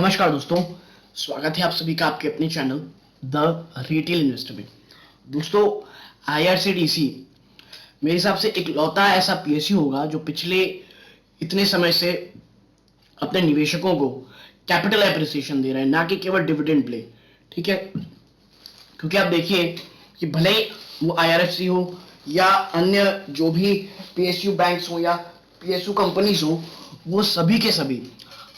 नमस्कार दोस्तों, स्वागत है आप सभी का आपके अपने चैनल द रिटेल इन्वेस्टर में। दोस्तों, आईआरसीटीसी मेरे हिसाब से एक लौता ऐसा पीएसयू होगा जो पिछले इतने समय से अपने निवेशकों को कैपिटल एप्रिसिएशन दे रहा है, ना कि केवल डिविडेंड प्ले। ठीक है, क्योंकि आप देखिए कि भले ही वो आईआरएफसी हो या अन्य जो भी पीएसयू बैंक्स हो या पीएसयू कंपनीज हो, वो सभी के सभी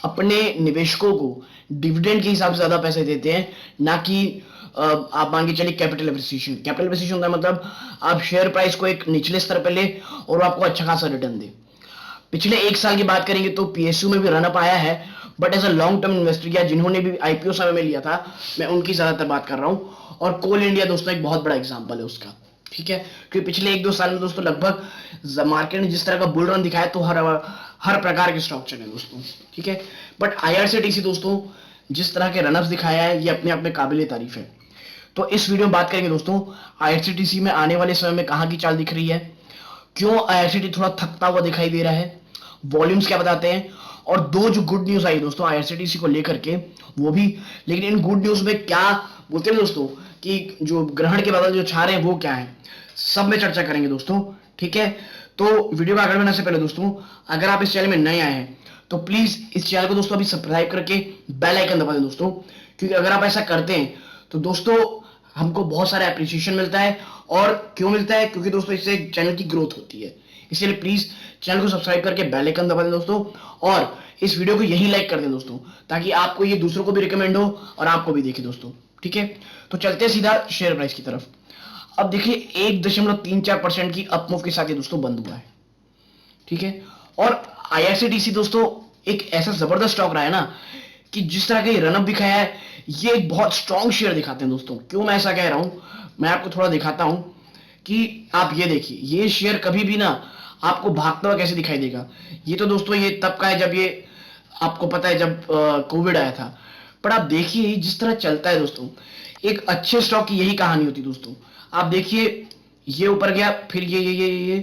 अपने निवेशकों को डिविडेंड के हिसाब से ज्यादा पैसे देते हैं, ना कि आप मान के चलिए कैपिटल एप्रिसिएशन। कैपिटल एप्रिसिएशन होता है मतलब आप शेयर प्राइस को एक निचले स्तर पर ले और वो आपको अच्छा खासा रिटर्न दे। पिछले एक साल की बात करेंगे तो पीएसयू में भी रनअप आया है, but as a long term investor या जिन्होंने भी आईपीओ समय में लिया था, मैं उनकी ज्यादातर बात कर रहा हूं। और कोल इंडिया दोस्तों एक बहुत बड़ा एग्जांपल है उसका। ठीक है, क्योंकि पिछले एक दो साल में दोस्तों लगभग मार्केट ने जिस तरह का बुल रन दिखाया तो हर प्रकार के स्टॉक चले दोस्तों। ठीक है, बट आईआरसीटीसी दोस्तों जिस तरह के रनअप्स दिखाया है ये अपने आप में काबिले तारीफ है। तो इस वीडियो में बात करेंगे दोस्तों आईआरसीटीसी में आने वाले समय में कहां की चाल दिख रही है, क्यों आईआरसीटी थोड़ा थकता हुआ दिखाई दे रहा है, वॉल्यूम्स क्या बताते हैं, और दो जो गुड न्यूज आई दोस्तों आईआरसीटीसी को लेकर के वो भी। लेकिन इन गुड न्यूज में क्या बोलते हैं दोस्तों कि जो ग्रहण के बादल जो छा रहे हैं वो क्या है, सब में चर्चा करेंगे दोस्तों। ठीक है, तो वीडियो में आगे बढ़ने से पहले दोस्तों अगर आप इस चैनल में नए आए हैं तो प्लीज इस चैनल को दोस्तों अभी सब्सक्राइब करके बेल आइकन दबा दें दोस्तों, क्योंकि अगर आप ऐसा करते हैं तो दोस्तों हमको बहुत सारा एप्रिसिएशन मिलता है। और क्यों मिलता है, क्योंकि दोस्तों इससे चैनल की ग्रोथ होती है। इसलिए प्लीज चैनल को सब्सक्राइब करके बेल आइकन दबा दें दोस्तों, और इस वीडियो को यही लाइक कर दें दोस्तों, ताकि आपको ये दूसरों को भी रिकमेंड हो और आपको भी देखे दोस्तों। ठीक है, तो चलते हैं सीधा शेयर प्राइस की तरफ। अब देखिए 1.34% की अपमूव के साथ ये दोस्तों बंद हुआ है। ठीक है, और आईआरसीटीसी दोस्तों एक ऐसा जबरदस्त स्टॉक रहा है ना कि जिस तरह का ये रनअप दिखाया है ये एक बहुत स्ट्रॉन्ग शेयर दिखाते हैं दोस्तों। क्यों मैं ऐसा कह रहा हूं, मैं आपको थोड़ा दिखाता हूं कि आप ये देखिए ये शेयर कभी भी ना आपको भागता हुआ कैसे दिखाई देगा। ये तो दोस्तों ये तब का है जब ये आपको पता है जब कोविड आया था, पर आप देखिए जिस तरह चलता है दोस्तों, एक अच्छे स्टॉक की यही कहानी होती है दोस्तों। आप देखिए ये ऊपर गया, फिर ये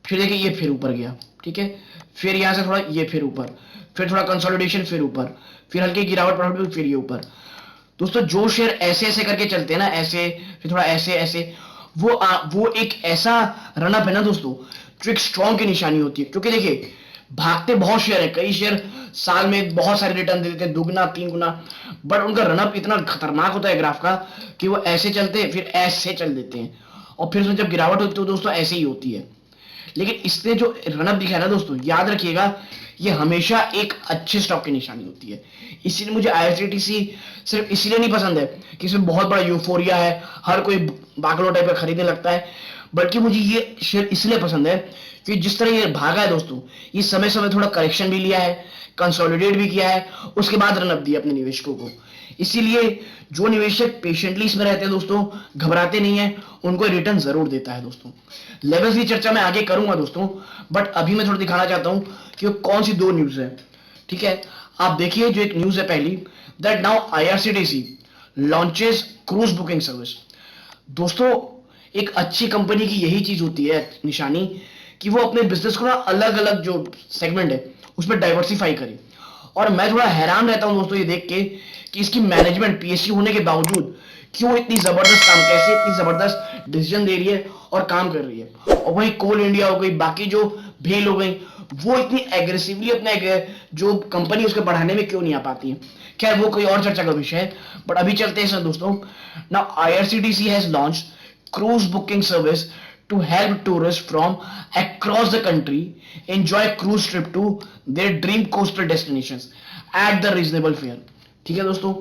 फिर देखिए ये फिर ऊपर गया। ठीक है, फिर यहां से थोड़ा ये फिर ऊपर, फिर थोड़ा कंसोलिडेशन, फिर ऊपर, फिर हल्की गिरावट प्रॉफिट, फिर ये ऊपर। दोस्तों जो शेयर ऐसे ऐसे करके चलते हैं ना, ऐसे फिर थोड़ा ऐसे ऐसे, वो एक ऐसा रनअप है ना दोस्तों जो एक स्ट्रॉन्ग की निशानी होती है। क्योंकि देखिए भागते बहुत शेयर है, कई शेयर साल में बहुत सारे रिटर्न दे देते हैं, दुगना तीन गुना, बट उनका रनअप इतना खतरनाक होता है ग्राफ का कि वो ऐसे चलते हैं फिर ऐसे चल देते हैं, और फिर जब गिरावट होती है तो दोस्तों ऐसे ही होती है। लेकिन इसने जो रनअप दिखाया ना दोस्तों, याद रखिएगा ये हमेशा एक अच्छे स्टॉक की निशानी होती है। इसीलिए मुझे आईआरसीटीसी सिर्फ इसलिए नहीं पसंद है कि इसमें बहुत बड़ा यूफोरिया है, हर कोई बागलो टाइप का खरीदने लगता है, बल्कि मुझे ये शेयर इसलिए पसंद है कि जिस तरह ये भागा है दोस्तों, ये समय समय थोड़ा करेक्शन भी लिया है, कंसोलिडेट भी किया है, उसके बाद रनअप दिया अपने निवेशकों को। इसीलिए जो निवेशक पेशेंटली इसमें रहते हैं दोस्तों, घबराते नहीं है, उनको रिटर्न जरूर देता है दोस्तों। लेवल्स की चर्चा मैं आगे करूंगा दोस्तों, बट अभी मैं थोड़ा दिखाना चाहता हूं कि कौन सी दो न्यूज है। ठीक है, आप देखिए जो एक न्यूज है पहली, that now IRCTC launches cruise booking service. दोस्तों एक अच्छी कंपनी की यही चीज होती है निशानी कि वो अपने बिजनेस को ना अलग अलग जो सेगमेंट है उसमें डाइवर्सिफाई करे। और मैं थोड़ा हैरान रहता हूं दोस्तों ये देख के कि इसकी मैनेजमेंट पीएसयू होने के बावजूद क्यों इतनी जबरदस्त काम, कैसे इतनी जबरदस्त डिसीजन दे रही है और काम कर रही है। और वही कोल इंडिया हो गई, बाकी जो भेल हो गई, वो इतनी एग्रेसिवली अपने जो कंपनी उसके बढ़ाने में क्यों नहीं आ पाती है। खैर वो कोई और चर्चा का विषय है, बट अभी चलते हैं दोस्तों। Now IRCTC has launch cruise booking service to help tourists from across the country enjoy cruise trip to their dream coastal destinations at the reasonable fare। ठीक है दोस्तों,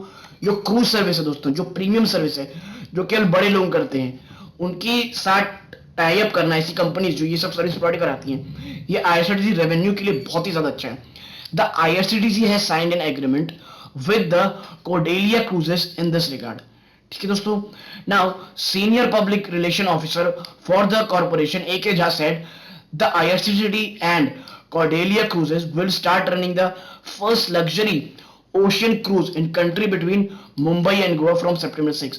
जो क्रूज सर्विस है दोस्तों, जो प्रीमियम सर्विस है, जो केवल बड़े लोग करते हैं, उनकी साथ टाई अप करना ऐसी कंपनी जो ये सब सर्विस प्रोवाइड कराती हैं, ये आईआरसीटीसी रेवेन्यू के लिए बहुत ही ज्यादा अच्छा है। The IRCTC has signed an agreement with the Cordelia cruises in this regard. ठीक है दोस्तों, now senior public relation officer for the corporation AK Jha said the IRCTC and Cordelia Cruises will start running the first luxury ocean cruise in country between Mumbai and Goa from September 6।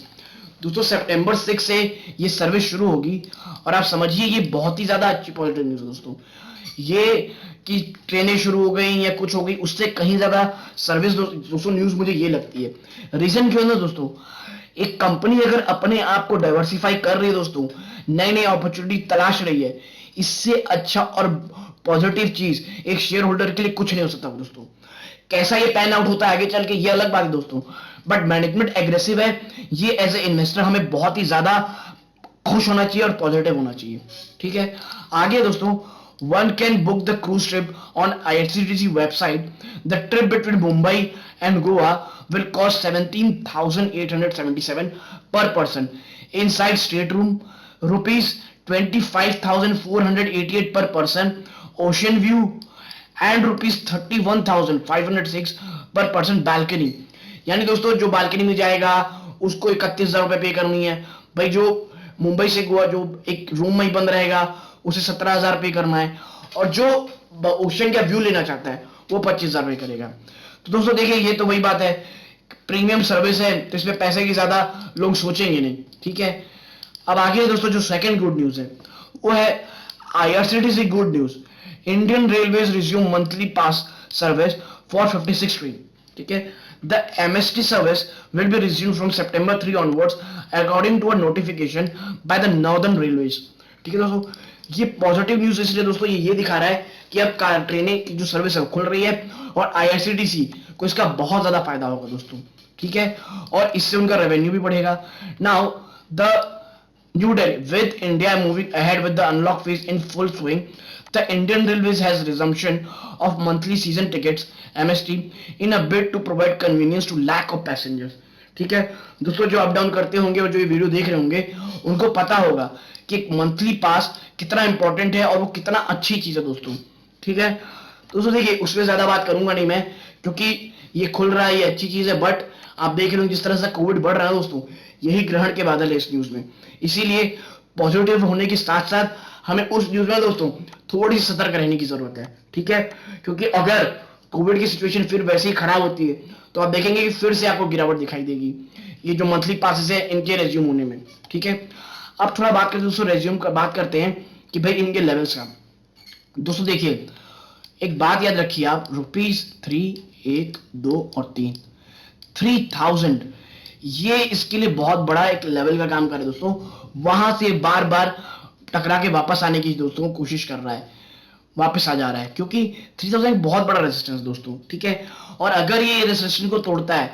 दोस्तों सितंबर 6 से ये service शुरू होगी और आप समझिए ये बहुत ही ज्यादा अच्छी पॉजिटिव न्यूज है दोस्तों। ये कि ट्रेनें शुरू हो गई या कुछ हो गई उससे कहीं ज्यादा सर्विस दोस्तों न्यूज मुझे ये लगती है। रीजन क्यों है ना दोस्तों, एक कंपनी अगर अपने आप को डाइवर्सिफाई कर रही है दोस्तों, नई नई अपॉर्चुनिटी तलाश रही है, इससे अच्छा और पॉजिटिव चीज एक शेयर होल्डर के लिए कुछ नहीं हो सकता दोस्तों। कैसा ये पैन आउट होता है आगे चल के ये अलग बात है दोस्तों, बट मैनेजमेंट एग्रेसिव है, ये एज ए इन्वेस्टर हमें बहुत ही ज्यादा खुश होना चाहिए और पॉजिटिव होना चाहिए। ठीक है, आगे दोस्तों, one can book the cruise trip on IRCTC website. The trip between Mumbai and Goa will cost 17,877 per person. Inside stateroom, rupees 25,488 per person. Ocean view and rupees 31,506 per person balcony. यानी दोस्तों जो balcony में जाएगा उसको 31,000 रुपए पे करनी है भाई। जो मुंबई से गोवा जो एक रूम में ही बंद रहेगा उसे 17,000 पे करना है, और जो ओशन का व्यू लेना चाहता है वो 25,000 पे करेगा। तो दोस्तों देखिए ये तो वही बात है, प्रीमियम सर्विस है तो इसमें पैसे की ज्यादा लोग सोचेंगे नहीं। ठीक है, अब आगे दोस्तों जो सेकंड गुड न्यूज है वो है IRCTC good news. Indian railways resume monthly pass service for 56 train. ठीक है, the MST service will be resumed from September 3 onwards according to a notification by the Northern Railways। ठीक है दोस्तों, ये positive news इसलिए दोस्तों ये दिखा रहा है कि अब ट्रेनें की जो सर्विस है खुल रही है और IRCTC को इसका बहुत ज्यादा फायदा होगा दोस्तों। ठीक है, और इससे उनका रेवेन्यू भी बढ़ेगा। Now the New Delhi, with India moving ahead with the unlock phase in full swing, the Indian Railways has resumption of monthly season tickets (MST) in a bid to provide convenience to lakh of passengers। ठीक है दोस्तों, जो up down करते होंगे और जो ये video देख रहे होंगे उनको पता होगा कि मंथली पास कितना इंपॉर्टेंट है और वो कितना अच्छी चीज है दोस्तों। ठीक है दोस्तों, देखिए उसमें ज्यादा बात करूंगा नहीं मैं, क्योंकि ये खुल रहा है, ये अच्छी चीज है, बट आप देख रहे हो जिस तरह से कोविड बढ़ रहा है दोस्तों, यही ग्रहण के बादल है इस न्यूज में। इसीलिए पॉजिटिव होने के साथ साथ हमें उस न्यूज में दोस्तों थोड़ी सतर्क रहने की जरूरत है। ठीक है, क्योंकि अगर कोविड की सिचुएशन फिर वैसे ही खराब होती है तो आप देखेंगे कि फिर से आपको गिरावट दिखाई देगी ये जो मंथली पासेस है इनके रेज्यूम होने में। ठीक है, अब थोड़ा बात करते हैं दोस्तों रेज्यूम का, बात करते हैं कि भाई इनके लेवल्स का। दोस्तों देखिए एक बात याद रखिए आप, ₹3, 1, 2 और 3, 3,000 ये इसके लिए बहुत बड़ा एक लेवल का काम कर रहा है दोस्तों। वहां से बार बार टकरा के वापस आने की दोस्तों कोशिश कर रहा है, वापस आ जा रहा है, क्योंकि 3,000 एक बहुत बड़ा रेजिस्टेंस दोस्तों। ठीक है, और अगर ये रेजिस्टेंस को तोड़ता है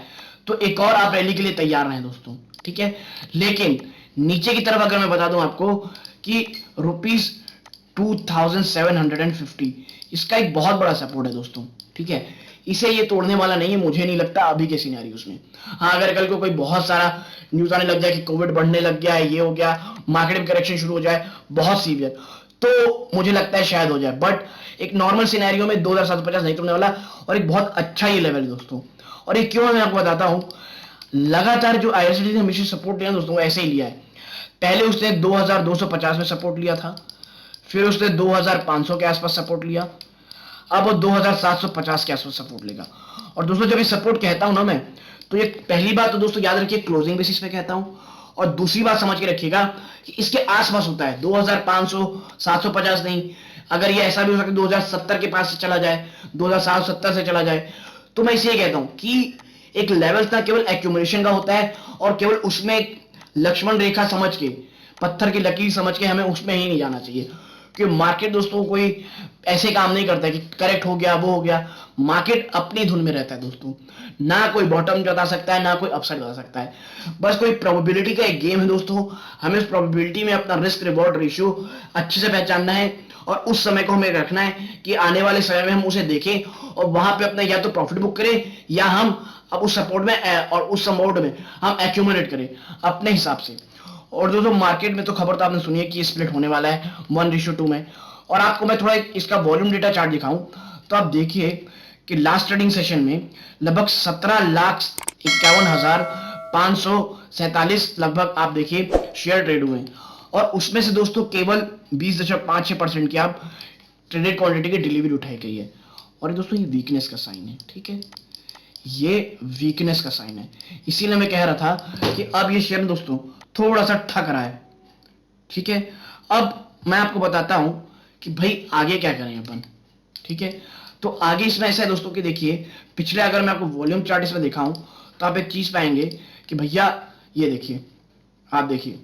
तो एक और आप रैली के लिए तैयार रहें दोस्तों। ठीक है, लेकिन नीचे की तरफ अगर मैं बता दूं आपको कि ₹2,750 इसका एक बहुत बड़ा सपोर्ट है दोस्तों। ठीक है, इसे ये तोड़ने वाला नहीं है, मुझे नहीं लगता अभी के सिनेरियोस में। हाँ, अगर कल को कोई बहुत सारा न्यूज आने लग जाए कि कोविड बढ़ने लग गया है, ये हो गया, मार्केट में करेक्शन शुरू हो जाए बहुत सीवियर, तो मुझे लगता है शायद हो जाए, बट एक नॉर्मल सिनेरियो में 2,750 नहीं तोड़ने वाला, और एक बहुत अच्छा ये लेवल है दोस्तों। और ये क्यों मैं आपको बताता हूं, लगातार जो IRCTC ने हमेशा सपोर्ट लिया दोस्तों ऐसे ही लिया है। पहले उसने 2,250 में सपोर्ट लिया था, फिर उसने 2,500 के आसपास सपोर्ट लिया, अब वो 2,750 के आसपास सपोर्ट लेगा। और दोस्तों जब ये सपोर्ट कहता हूं ना मैं, तो ये पहली बात तो दोस्तों याद रखिए क्लोजिंग बेसिस पे कहता हूं, और दूसरी बात समझ के रखिएगा कि इसके आसपास होता है 2,500, 750 नहीं। अगर ये ऐसा भी हो सकता है 2,070 के पास से चला जाए, 2,770 से चला जाए, तो मैं इसलिए कहता हूं कि एक लेवल था केवल एक्यूमुलेशन का होता है, और केवल उसमें लक्ष्मण रेखा समझ के, पत्थर की लकीर समझ के हमें उसमें ही नहीं जाना चाहिए। कि मार्केट दोस्तों कोई ऐसे काम नहीं करता है कि करेक्ट हो गया वो हो गया, मार्केट अपनी धुन में रहता है दोस्तों। ना कोई बॉटम जता सकता है ना कोई अपसाइड जता सकता है, बस कोई प्रोबेबिलिटी का एक गेम है दोस्तों। हमें उस प्रोबेबिलिटी में अपना रिस्क रिवॉर्ड रेशियो अच्छे से पहचानना है, और उस समय को हमें रखना है कि आने वाले समय में हम उसे देखें और वहां पे अपना या तो प्रॉफिट बुक करें, या हम अब उस सपोर्ट में और उस सपोर्ट में हम एक्यूमुलेट करें अपने हिसाब से। और दोस्तों मार्केट में तो खबर तो आपने सुनी है कि स्प्लिट होने वाला है 1:2 में। और आपको मैं थोड़ा इसका वॉल्यूम डेटा चार्ट दिखाऊं तो आप देखिए कि लास्ट ट्रेडिंग सेशन में लगभग 17,51,547 लगभग आप देखिए शेयर ट्रेड हुए, और उसमें से दोस्तों केवल 20.56% की आप ट्रेडेड क्वांटिटी की डिलीवरी उठाई गई है। और दोस्तों ये वीकनेस का साइन है। ठीक है, ये वीकनेस का साइन है। इसीलिए मैं कह रहा था कि अब ये शेयर दोस्तों थोड़ा सा ठक रहा है। ठीक है, अब मैं आपको बताता हूं कि भाई आगे क्या करें अपन। ठीक है, तो आगे इसमें ऐसा है दोस्तों कि देखिए, पिछले अगर मैं आपको वॉल्यूम चार्ट इसमें दिखाऊं तो आप एक चीज पाएंगे कि भैया ये देखिए, आप देखिए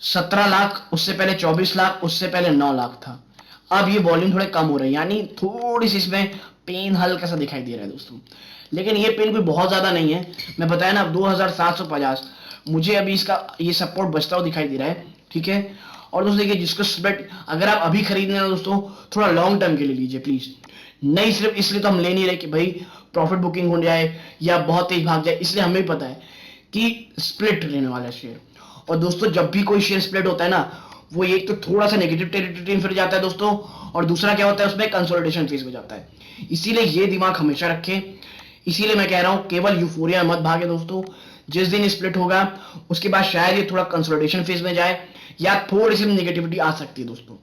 17 लाख, उससे पहले 24 लाख, उससे पहले 9 लाख था। अब ये वॉल्यूम थोड़े कम हो रहे हैं, यानी थोड़ी सी इसमें पेन हल्का सा दिखाई दे रहा है दोस्तों। लेकिन ये पेन कोई बहुत ज्यादा नहीं है। मैं बताया ना 2750, मुझे अभी इसका ये सपोर्ट बचता हुआ दिखाई दे रहा है। ठीक है, और दोस्तों देखिए, जिसको स्प्लिट अगर आप अभी खरीदने ना दोस्तों, थोड़ा लॉन्ग टर्म के लिए लीजिए प्लीज। नहीं सिर्फ इसलिए तो हम ले नहीं रहे कि भाई प्रॉफिट बुकिंग हो जाए या बहुत तेज भाग जाए, इसलिए हमें भी पता है कि स्प्लिट लेने वाला शेयर। और दोस्तों जब भी कोई शेयर स्प्लिट होता है ना, वो एक तो थोड़ा सा नेगेटिव टेरिटरी में फिर जाता है दोस्तों, और दूसरा क्या होता है उसमें कंसोलिडेशन फेज में जाता है। इसीलिए ये दिमाग हमेशा रखें। इसीलिए मैं कह रहा हूं केवल यूफोरिया मत भागे दोस्तों। जिस दिन स्प्लिट होगा उसके बाद शायद ये थोड़ा कंसोलिडेशन फेज में जाए या थोड़ी सी नेगेटिविटी आ सकती है दोस्तों।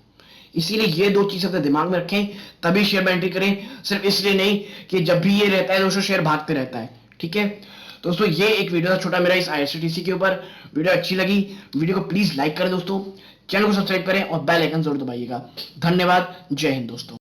इसीलिए ये दो चीज अपने दिमाग में रखें, तभी शेयर में एंट्री करें। सिर्फ इसलिए नहीं कि जब भी ये रहता है दोस्तों शेयर भागते रहता है। ठीक है दोस्तों, ये एक वीडियो था छोटा मेरा इस आईआरसीटीसी के ऊपर। वीडियो अच्छी लगी, वीडियो को प्लीज लाइक करें दोस्तों, चैनल को सब्सक्राइब करें और बेल आइकन जरूर दबाइएगा। धन्यवाद, जय हिंद दोस्तों।